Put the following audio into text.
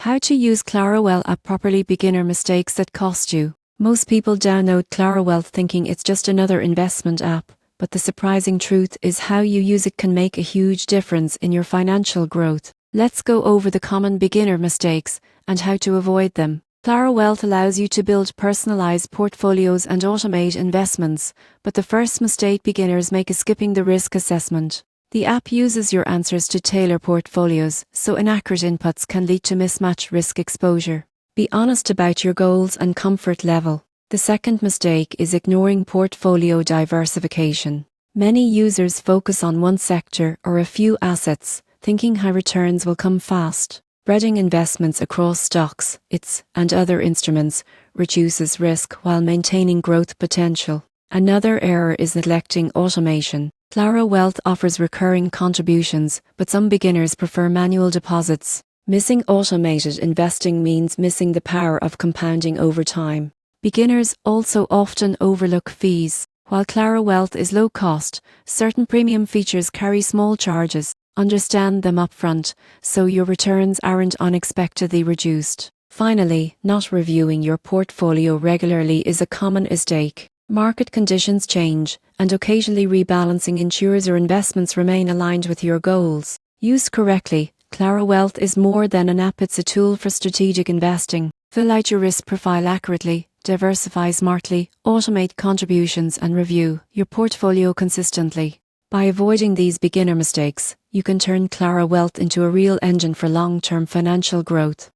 How to use Clara Wealth app properly. Beginner mistakes that cost you. Most people download Clara Wealth thinking it's just another investment app, but the surprising truth is how you use it can make a huge difference in your financial growth. Let's go over the common beginner mistakes and how to avoid them. Clara Wealth allows you to build personalized portfolios and automate investments, but the first mistake beginners make is skipping the risk assessment. The app uses your answers to tailor portfolios, so inaccurate inputs can lead to mismatched risk exposure. Be honest about your goals and comfort level. The second mistake is ignoring portfolio diversification. Many users focus on one sector or a few assets, thinking high returns will come fast. Spreading investments across stocks, ETFs, and other instruments reduces risk while maintaining growth potential. Another error is neglecting automation. Clara Wealth offers recurring contributions, but some beginners prefer manual deposits. Missing automated investing means missing the power of compounding over time. Beginners also often overlook fees. While Clara Wealth is low cost, certain premium features carry small charges. Understand them upfront, so your returns aren't unexpectedly reduced. Finally, not reviewing your portfolio regularly is a common mistake. Market conditions change, and occasionally rebalancing ensures your investments remain aligned with your goals. Used correctly, Clara Wealth is more than an app, it's a tool for strategic investing. Fill out your risk profile accurately, diversify smartly, automate contributions, and review your portfolio consistently. By avoiding these beginner mistakes, you can turn Clara Wealth into a real engine for long-term financial growth.